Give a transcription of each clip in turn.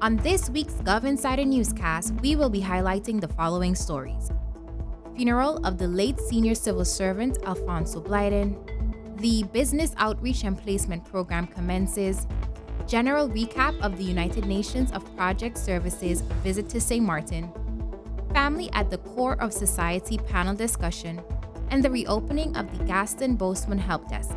On this week's Gov Insider Newscast, we will be highlighting the following stories. Funeral of the late senior civil servant Alfonso Blyden. The Business Outreach and Placement Program commences. General recap of the United Nations of Project Services visit to St. Maarten. Family at the Core of Society panel discussion. And the reopening of the Gaston Bozeman Help Desk.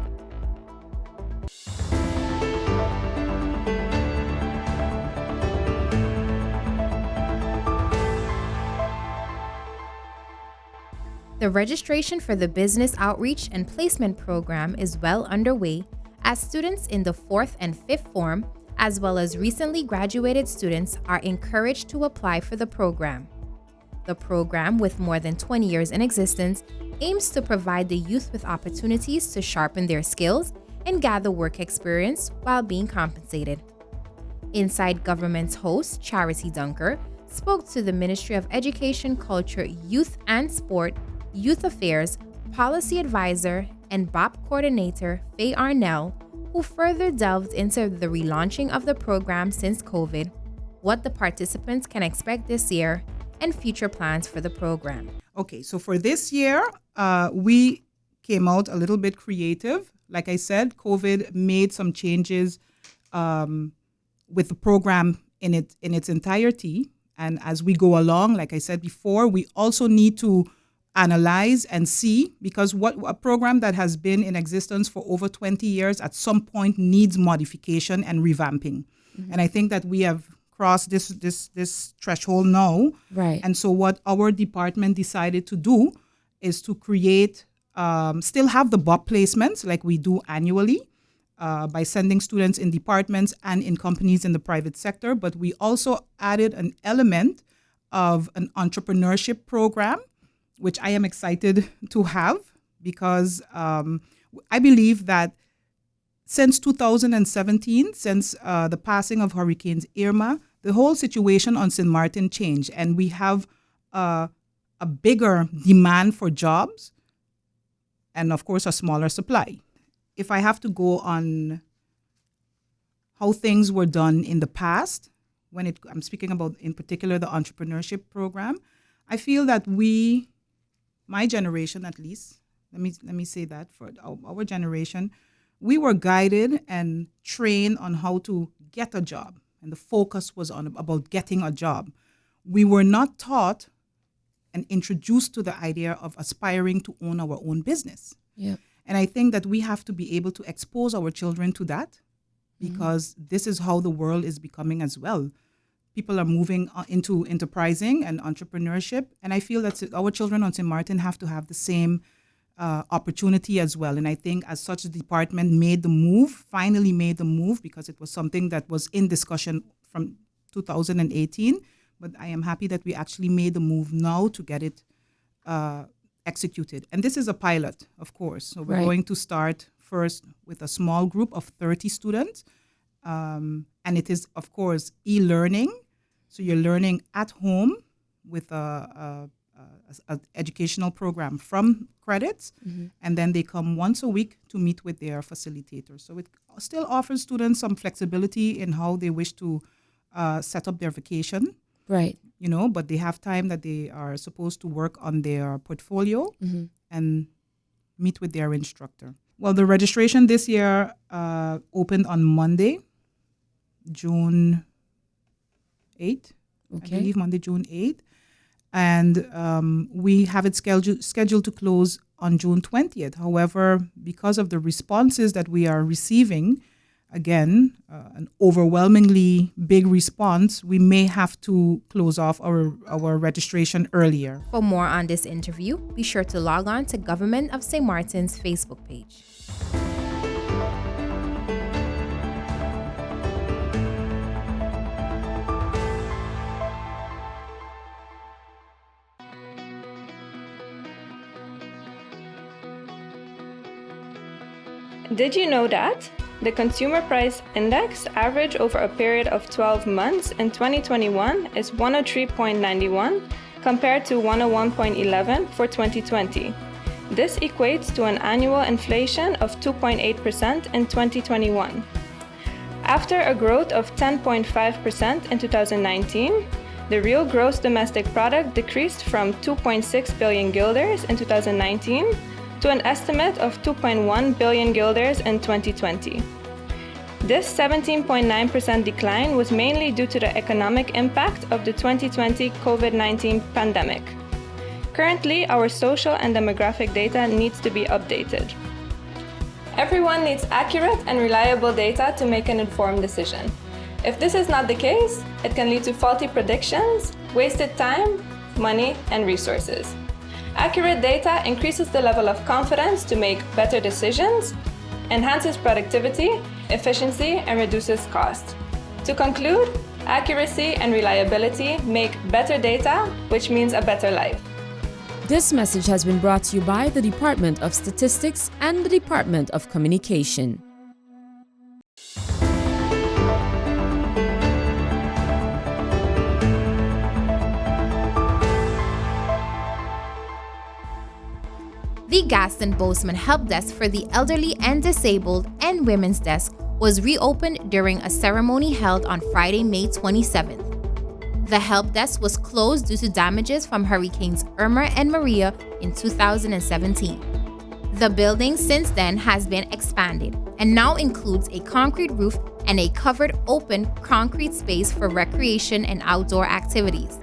The registration for the Business Outreach and Placement Program is well underway as students in the 4th and 5th form, as well as recently graduated students, are encouraged to apply for the program. The program, with more than 20 years in existence, aims to provide the youth with opportunities to sharpen their skills and gather work experience while being compensated. Inside Government's host, Charity Dunker, spoke to the Ministry of Education, Culture, Youth and Sport, Youth Affairs, Policy Advisor, and BOP Coordinator Faye Arnell, who further delved into the relaunching of the program since COVID, what the participants can expect this year, and future plans for the program. Okay, so for this year, we came out a little bit creative. Like I said, COVID made some changes with the program in its entirety. And as we go along, like I said before, we also need to analyze and see, because what a program that has been in existence for over 20 years at some point needs modification and revamping. Mm-hmm. And I think that we have crossed this threshold now. Right. And so what our department decided to do is to create, still have the BOP placements like we do annually by sending students in departments and in companies in the private sector. But we also added an element of an entrepreneurship program, which I am excited to have, because I believe that since 2017, since the passing of Hurricane Irma, the whole situation on St. Maarten changed, and we have a bigger demand for jobs and, of course, a smaller supply. If I have to go on how things were done in the past, I'm speaking about, in particular, the entrepreneurship program, I feel that my generation at least, let me say that for our generation, we were guided and trained on how to get a job, and the focus was about getting a job. We were not taught and introduced to the idea of aspiring to own our own business. Yeah. And I think that we have to be able to expose our children to that, because this is how the world is becoming as well. People are moving into enterprising and entrepreneurship. And I feel that our children on St. Maarten have to have the same opportunity as well. And I think as such, the department finally made the move, because it was something that was in discussion from 2018. But I am happy that we actually made the move now to get it executed. And this is a pilot, of course. So we're going to start first with a small group of 30 students. And it is, of course, e-learning. So you're learning at home with a educational program from credits, and then they come once a week to meet with their facilitators. So it still offers students some flexibility in how they wish to set up their vacation. Right. But they have time that they are supposed to work on their portfolio and meet with their instructor. Well, the registration this year opened on Monday, June 8th, I believe Monday, June 8th. And we have it scheduled to close on June 20th. However, because of the responses that we are receiving, again, an overwhelmingly big response, we may have to close off our registration earlier. For more on this interview, be sure to log on to Government of St. Maarten's Facebook page. Did you know that? The Consumer Price Index average over a period of 12 months in 2021 is 103.91 compared to 101.11 for 2020. This equates to an annual inflation of 2.8% in 2021. After a growth of 10.5% in 2019, the real gross domestic product decreased from 2.6 billion guilders in 2019 to an estimate of 2.1 billion guilders in 2020. This 17.9% decline was mainly due to the economic impact of the 2020 COVID-19 pandemic. Currently, our social and demographic data needs to be updated. Everyone needs accurate and reliable data to make an informed decision. If this is not the case, it can lead to faulty predictions, wasted time, money, and resources. Accurate data increases the level of confidence to make better decisions, enhances productivity, efficiency, and reduces cost. To conclude, accuracy and reliability make better data, which means a better life. This message has been brought to you by the Department of Statistics and the Department of Communication. The Gaston Bozeman Help Desk for the Elderly and Disabled and Women's Desk was reopened during a ceremony held on Friday, May 27th. The help desk was closed due to damages from Hurricanes Irma and Maria in 2017. The building since then has been expanded and now includes a concrete roof and a covered open concrete space for recreation and outdoor activities.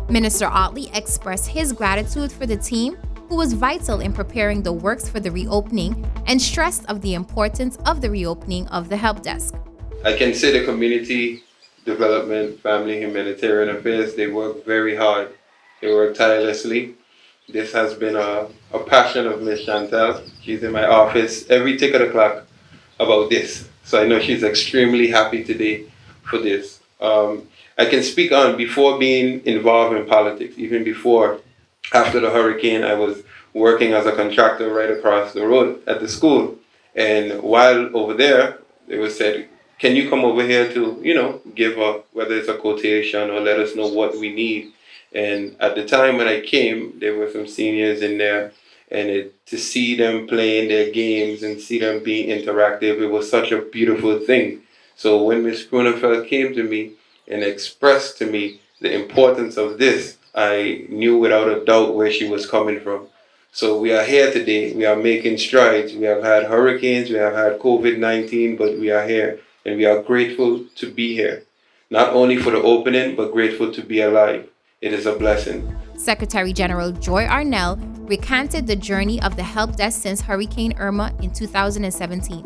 Minister Otley expressed his gratitude for the team, who was vital in preparing the works for the reopening, and stressed of the importance of the reopening of the help desk. I can say the community development, family, humanitarian affairs, they work very hard. They work tirelessly. This has been a passion of Miss Chantal. She's in my office every tick of the clock about this. So I know she's extremely happy today for this. I can speak on before being involved in politics, even before, after the hurricane, I was working as a contractor right across the road at the school. And while over there, they was said, can you come over here to, give whether it's a quotation or let us know what we need. And at the time when I came, there were some seniors in there, and to see them playing their games and see them being interactive, it was such a beautiful thing. So when Ms. Grunefeld came to me and expressed to me the importance of this, I knew without a doubt where she was coming from. So we are here today. We are making strides. We have had hurricanes, we have had COVID-19, but we are here. And we are grateful to be here, not only for the opening, but grateful to be alive. It is a blessing. Secretary General Joy Arnell recanted the journey of the help desk since Hurricane Irma in 2017.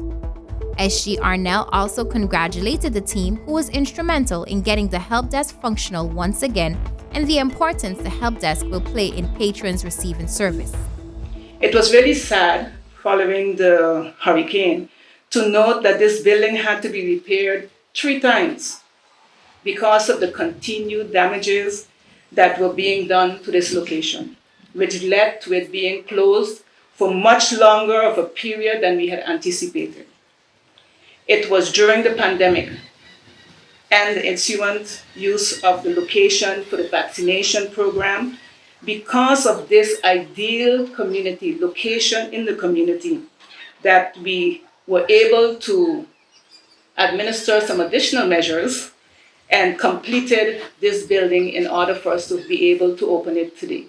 SG Arnell also congratulated the team, who was instrumental in getting the help desk functional once again, and the importance the help desk will play in patrons receiving service. It was really sad following the hurricane to note that this building had to be repaired 3 times because of the continued damages that were being done to this location, which led to it being closed for much longer of a period than we had anticipated. It was during the pandemic and the ensuing use of the location for the vaccination program, because of this ideal community location in the community, that we were able to administer some additional measures and completed this building in order for us to be able to open it today.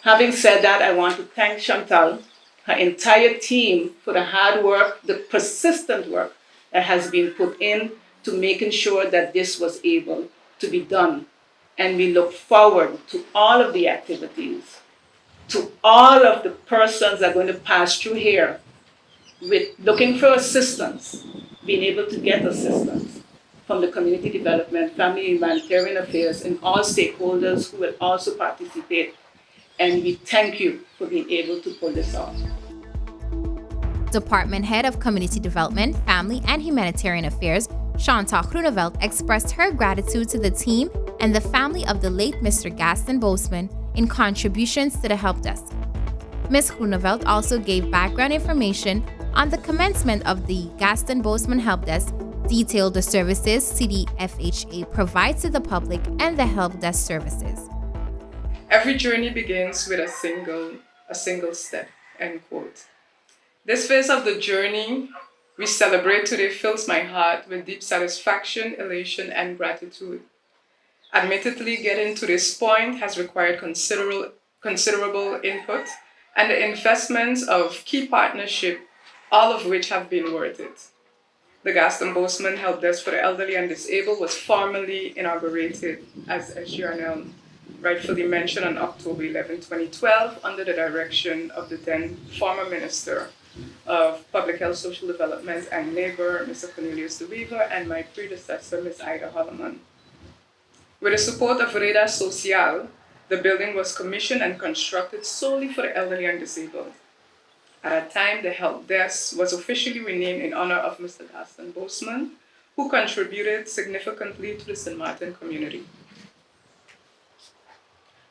Having said that, I want to thank Chantal, her entire team, for the hard work, the persistent work that has been put in to making sure that this was able to be done. And we look forward to all of the activities, to all of the persons that are going to pass through here with looking for assistance, being able to get assistance from the community development, family humanitarian affairs, and all stakeholders who will also participate. And we thank you for being able to pull this off. Department Head of Community Development, Family and Humanitarian Affairs, Chantal Groeneveld, expressed her gratitude to the team and the family of the late Mr. Gaston Bozeman in contributions to the help desk. Ms. Groeneveld also gave background information on the commencement of the Gaston Bozeman Help Desk, detailed the services CDFHA provides to the public and the help desk services. Every journey begins with a single step, end quote. This phase of the journey, we celebrate today fills my heart with deep satisfaction, elation, and gratitude. Admittedly, getting to this point has required considerable input and the investments of key partnership, all of which have been worth it. The Gaston Boseman Help Desk for the Elderly and Disabled was formally inaugurated, as Yarnell rightfully mentioned, on October 11, 2012, under the direction of the then former Minister of Public Health, Social Development and Labor, Mr. Cornelius de Weaver, and my predecessor, Ms. Ida Holloman. With the support of Reda Social, the building was commissioned and constructed solely for the elderly and disabled. At that time, the help desk was officially renamed in honor of Mr. Gaston Boseman, who contributed significantly to the St. Maarten community.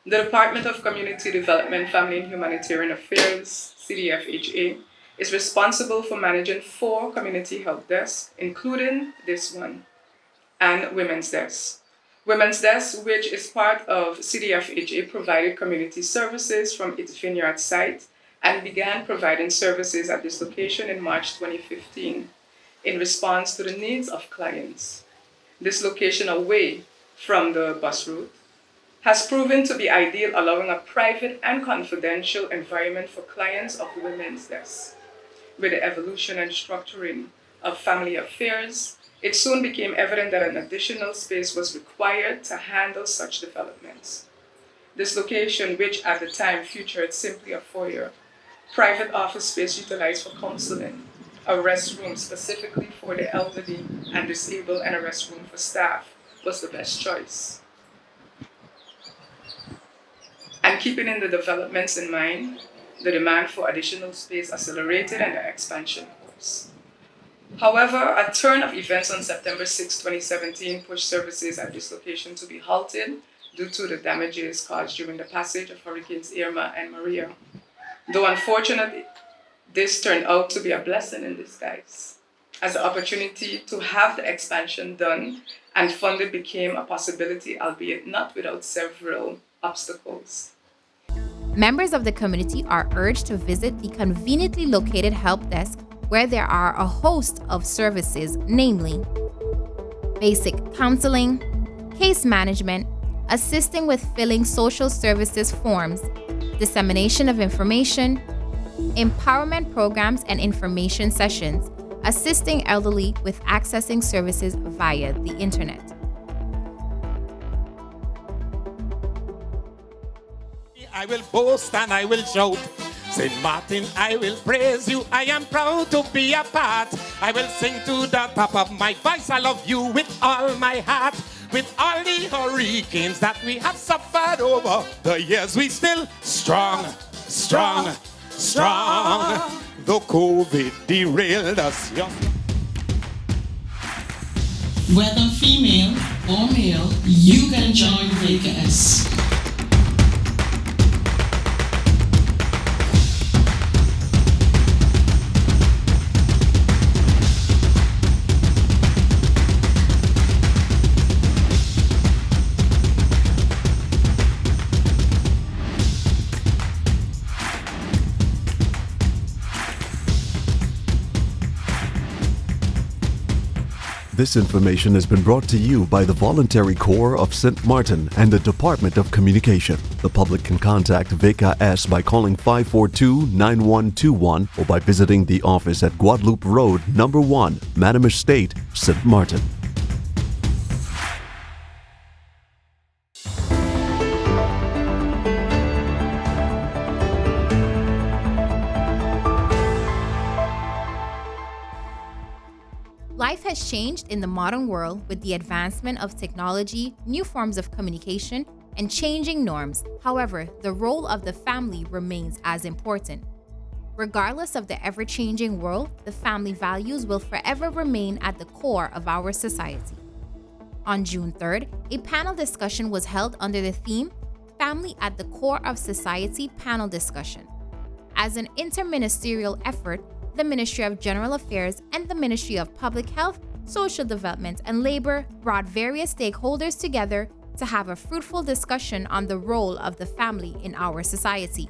The Department of Community Development, Family and Humanitarian Affairs, CDFHA, is responsible for managing 4 community help desks, including this one, and Women's Desk. Women's Desk, which is part of CDFHA, provided community services from its Vineyard site and began providing services at this location in March 2015 in response to the needs of clients. This location away from the bus route has proven to be ideal, allowing a private and confidential environment for clients of Women's Desk. With the evolution and structuring of family affairs, it soon became evident that an additional space was required to handle such developments. This location, which at the time featured simply a foyer, private office space utilized for counseling, a restroom specifically for the elderly and disabled, and a restroom for staff, was the best choice. And keeping in the developments in mind, the demand for additional space accelerated and the expansion course. However, a turn of events on September 6, 2017 pushed services at this location to be halted due to the damages caused during the passage of Hurricanes Irma and Maria. Though unfortunate, this turned out to be a blessing in disguise, as the opportunity to have the expansion done and funded became a possibility, albeit not without several obstacles. Members of the community are urged to visit the conveniently located help desk, where there are a host of services, namely basic counseling, case management, assisting with filling social services forms, dissemination of information, empowerment programs and information sessions, assisting elderly with accessing services via the internet. I will boast and I will shout. St. Maarten, I will praise you. I am proud to be a part. I will sing to the top of my voice. I love you with all my heart. With all the hurricanes that we have suffered over the years, we still strong, strong, strong. Though COVID derailed us. Whether female or male, you can join VKS. This information has been brought to you by the Voluntary Corps of St. Maarten and the Department of Communication. The public can contact VKS by calling 542-9121 or by visiting the office at Guadalupe Road, number 1, Manamis State, St. Maarten. Life has changed in the modern world with the advancement of technology, new forms of communication, and changing norms. However, the role of the family remains as important. Regardless of the ever-changing world, the family values will forever remain at the core of our society. On June 3rd, a panel discussion was held under the theme Family at the Core of Society panel discussion. As an interministerial effort, the Ministry of General Affairs and the Ministry of Public Health, Social Development and Labor brought various stakeholders together to have a fruitful discussion on the role of the family in our society.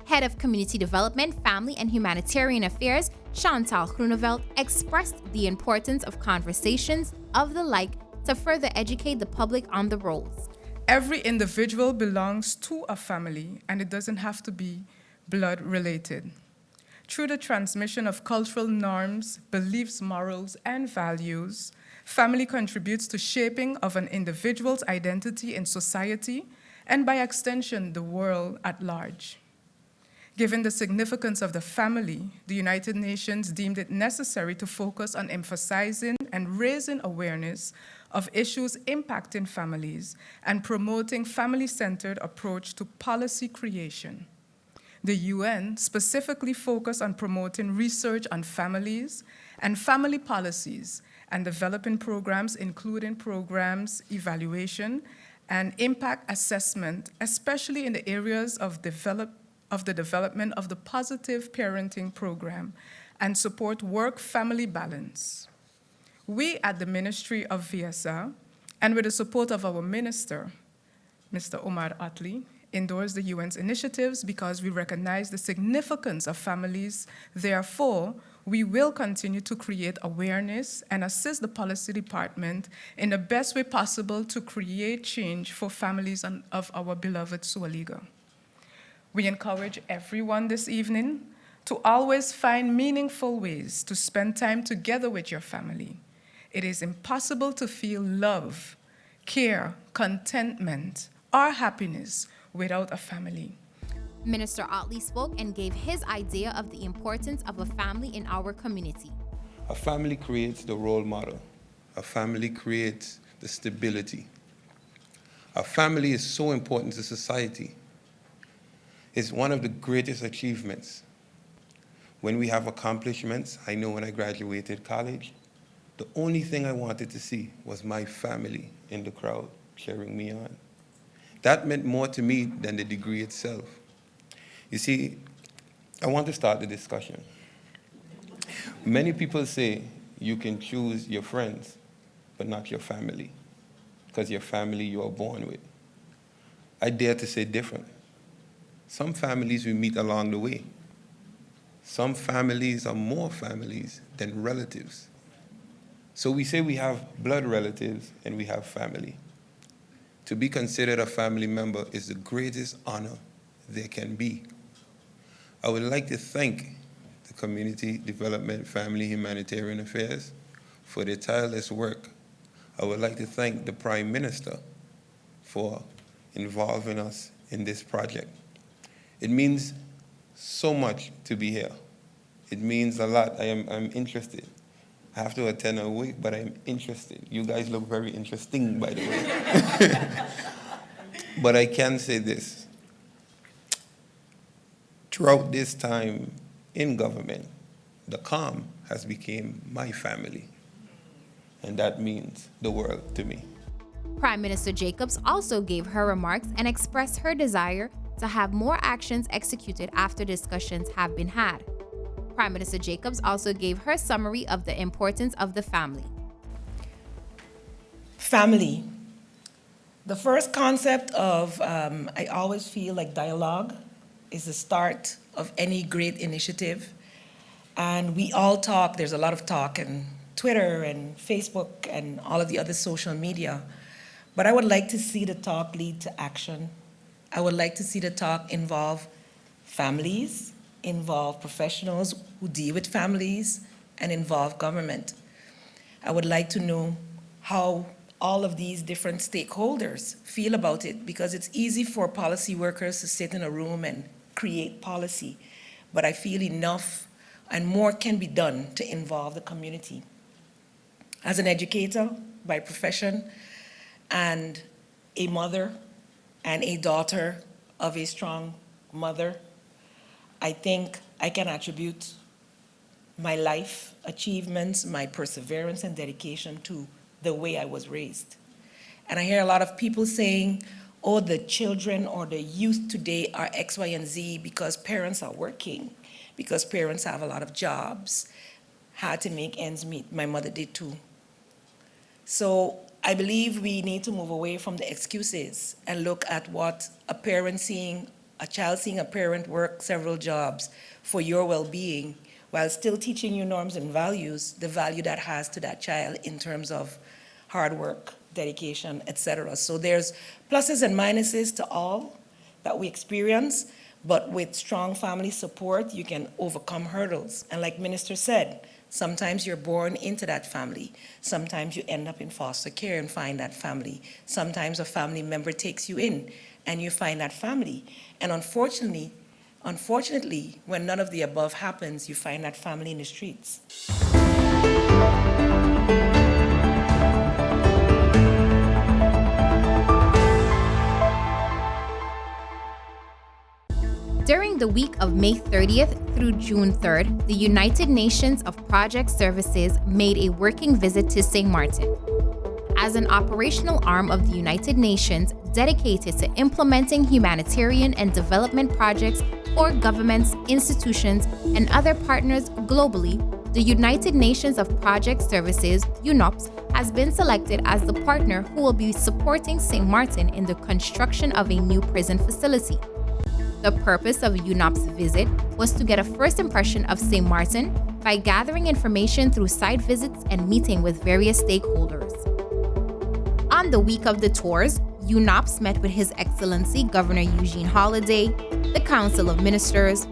Head of Community Development, Family and Humanitarian Affairs, Chantal Groeneveld, expressed the importance of conversations of the like to further educate the public on the roles. Every individual belongs to a family, and it doesn't have to be blood related. Through the transmission of cultural norms, beliefs, morals, and values, family contributes to shaping of an individual's identity in society and by extension, the world at large. Given the significance of the family, the United Nations deemed it necessary to focus on emphasizing and raising awareness of issues impacting families and promoting family-centered approach to policy creation. The UN specifically focused on promoting research on families and family policies and developing programs, including programs evaluation and impact assessment, especially in the areas of the development of the positive parenting program and support work-family balance. We at the Ministry of VSA, and with the support of our minister, Mr. Omar Atli, endorse the UN's initiatives because we recognize the significance of families. Therefore, we will continue to create awareness and assist the policy department in the best way possible to create change for families of our beloved Sualiga. We encourage everyone this evening to always find meaningful ways to spend time together with your family. It is impossible to feel love, care, contentment, or happiness without a family. Minister Otley spoke and gave his idea of the importance of a family in our community. A family creates the role model. A family creates the stability. A family is so important to society. It's one of the greatest achievements. When we have accomplishments, I know when I graduated college, the only thing I wanted to see was my family in the crowd cheering me on. That meant more to me than the degree itself. You see, I want to start the discussion. Many people say you can choose your friends, but not your family, because your family you are born with. I dare to say different. Some families we meet along the way. Some families are more families than relatives. So we say we have blood relatives and we have family. To be considered a family member is the greatest honor there can be. I would like to thank the Community Development, Family, Humanitarian Affairs for their tireless work. I would like to thank the Prime Minister for involving us in this project. It means so much to be here. It means a lot. I'm interested. I have to attend a week, but I'm interested. You guys look very interesting, by the way. But I can say this. Throughout this time in government, the calm has become my family. And that means the world to me. Prime Minister Jacobs also gave her remarks and expressed her desire to have more actions executed after discussions have been had. Prime Minister Jacobs also gave her summary of the importance of the family. Family. The first concept of, I always feel like dialogue is the start of any great initiative. And we all talk, there's a lot of talk in Twitter and Facebook and all of the other social media. But I would like to see the talk lead to action. I would like to see the talk involve families, involve professionals who deal with families, and involve government. I would like to know how all of these different stakeholders feel about it, because it's easy for policy workers to sit in a room and create policy, but I feel enough and more can be done to involve the community. As an educator by profession and a mother and a daughter of a strong mother, I think I can attribute my life achievements, my perseverance and dedication to the way I was raised. And I hear a lot of people saying, oh, the children or the youth today are X, Y, and Z because parents are working, because parents have a lot of jobs, had to make ends meet. My mother did too. So I believe we need to move away from the excuses and look at what a parent seeing a child seeing a parent work several jobs for your well-being while still teaching you norms and values, the value that has to that child in terms of hard work, dedication, etc. So there's pluses and minuses to all that we experience, but with strong family support, you can overcome hurdles. And like Minister said, sometimes you're born into that family. Sometimes you end up in foster care and find that family. Sometimes a family member takes you in and you find that family. And unfortunately, when none of the above happens, you find that family in the streets. During the week of May 30th through June 3rd, the United Nations of Project Services made a working visit to St. Maarten. As an operational arm of the United Nations dedicated to implementing humanitarian and development projects for governments, institutions, and other partners globally, the United Nations of Project Services, UNOPS, has been selected as the partner who will be supporting St. Maarten in the construction of a new prison facility. The purpose of UNOPS' visit was to get a first impression of St. Maarten by gathering information through site visits and meeting with various stakeholders. On the week of the tours, UNOPS met with His Excellency Governor Eugene Holliday, the Council of Ministers,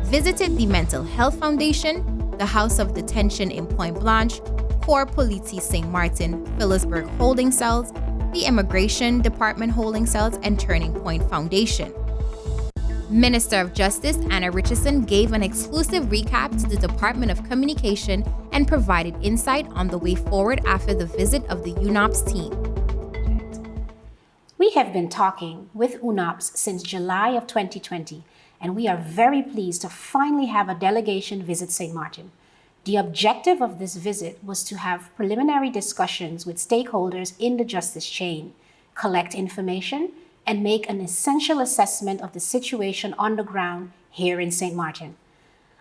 visited the Mental Health Foundation, the House of Detention in Point Blanche, Corps Police St. Maarten, Phillipsburg Holding Cells, the Immigration Department Holding Cells, and Turning Point Foundation. Minister of Justice Anna Richardson gave an exclusive recap to the Department of Communication and provided insight on the way forward after the visit of the UNOPS team. We have been talking with UNOPS since July of 2020, and we are very pleased to finally have a delegation visit St. Maarten. The objective of this visit was to have preliminary discussions with stakeholders in the justice chain, collect information, and make an essential assessment of the situation on the ground here in St. Maarten.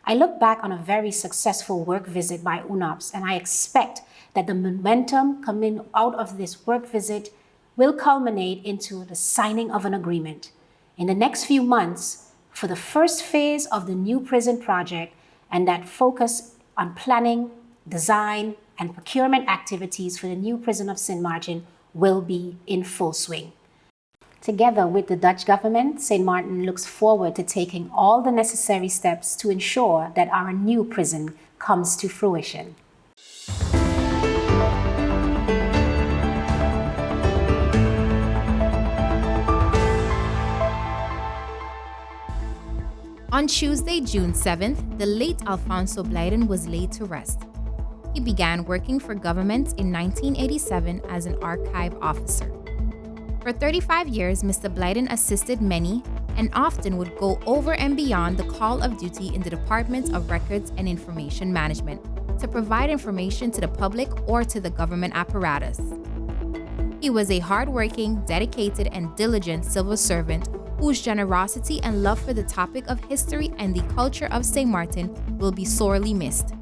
I look back on a very successful work visit by UNOPS, and I expect that the momentum coming out of this work visit will culminate into the signing of an agreement in the next few months for the first phase of the new prison project, and that focus on planning, design, and procurement activities for the new prison of St. Maarten will be in full swing. Together with the Dutch government, St. Maarten looks forward to taking all the necessary steps to ensure that our new prison comes to fruition. On Tuesday, June 7th, the late Alfonso Blijden was laid to rest. He began working for government in 1987 as an archive officer. For 35 years, Mr. Blijden assisted many and often would go over and beyond the call of duty in the Department of Records and Information Management to provide information to the public or to the government apparatus. He was a hardworking, dedicated, and diligent civil servant whose generosity and love for the topic of history and the culture of St. Maarten will be sorely missed.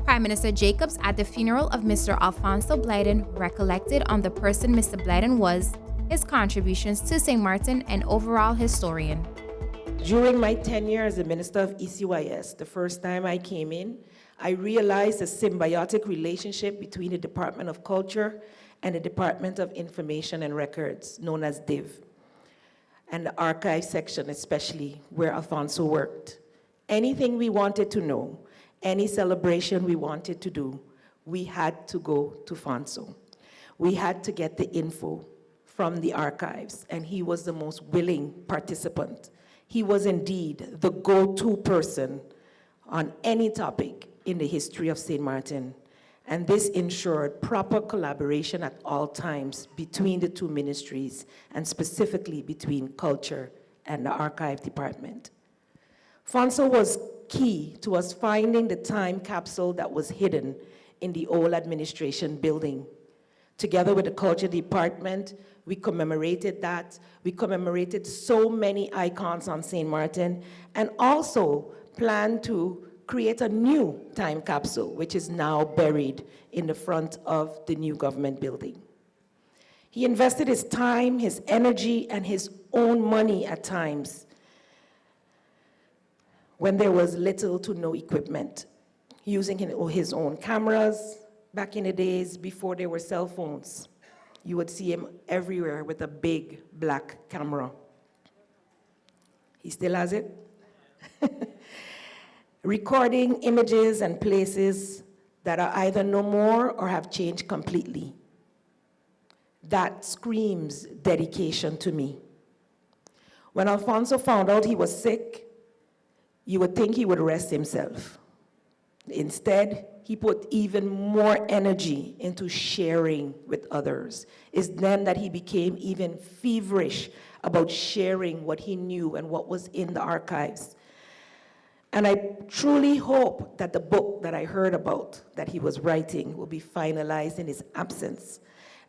Prime Minister Jacobs at the funeral of Mr. Alfonso Blijden recollected on the person Mr. Blijden was, his contributions to St. Maarten, and overall historian. During my tenure as the Minister of ECYS, the first time I came in, I realized a symbiotic relationship between the Department of Culture and the Department of Information and Records, known as DIV, and the archive section especially, where Alfonso worked. Anything we wanted to know, any celebration we wanted to do, we had to go to Alfonso. We had to get the info from the archives, and he was the most willing participant. He was indeed the go-to person on any topic in the history of St. Maarten, and this ensured proper collaboration at all times between the two ministries, and specifically between culture and the archive department. Alfonso was key to us finding the time capsule that was hidden in the old administration building. Together with the culture department, we commemorated that. We commemorated so many icons on St. Maarten, and also planned to create a new time capsule, which is now buried in the front of the new government building. He invested his time, his energy, and his own money at times when there was little to no equipment, using his own cameras back in the days before there were cell phones. You would see him everywhere with a big black camera. He still has it. Recording images and places that are either no more or have changed completely. That screams dedication to me. When Alfonso found out he was sick, you would think he would rest himself. Instead, he put even more energy into sharing with others. It's then that he became even feverish about sharing what he knew and what was in the archives. And I truly hope that the book that I heard about that he was writing will be finalized in his absence,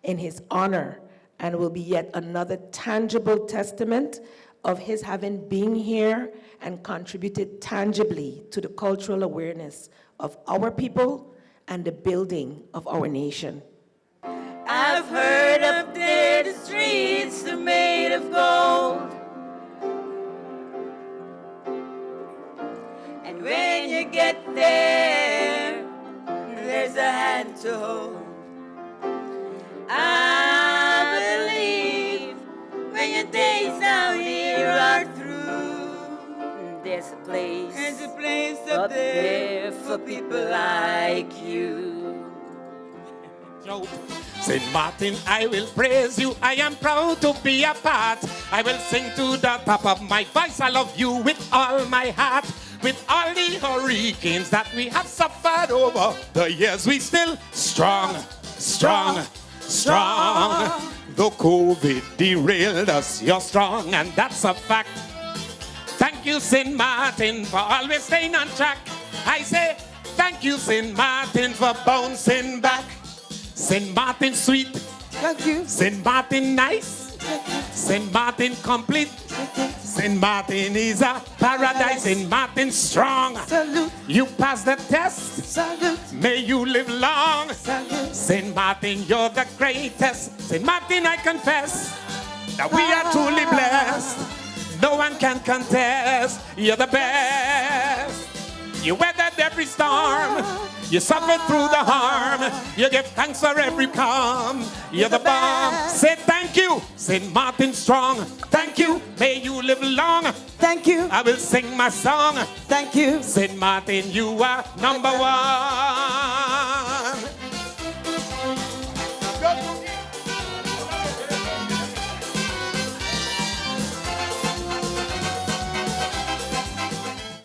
in his honor, and will be yet another tangible testament of his having been here and contributed tangibly to the cultural awareness of our people and the building of our nation. I've heard up there the streets are made of gold, and when you get there, there's a hand to hold. I believe when your days down here are through, there's a place up there for people like you. St. Martin, I will praise you. I am proud to be a part. I will sing to the top of my voice. I love you with all my heart. With all the hurricanes that we have suffered over the years, we still strong, strong, strong. Though COVID derailed us, you're strong, and that's a fact. Thank you, St. Martin, for always staying on track. I say, thank you, St. Martin, for bouncing back. St. Martin sweet. Thank you. St. Martin nice. St. Martin complete. St. Martin is a paradise. St. Martin strong. Salute. You pass the test. Salute. May you live long. Salute. St. Martin, you're the greatest. St. Martin, I confess that we are truly blessed. No one can contest. You're the best. You weathered every storm. You suffered through the harm. You give thanks for every calm. You're the bomb. Say thank you. St. Martin strong. Thank you. May you live long. Thank you. I will sing my song. Thank you. St. Martin, you are number one.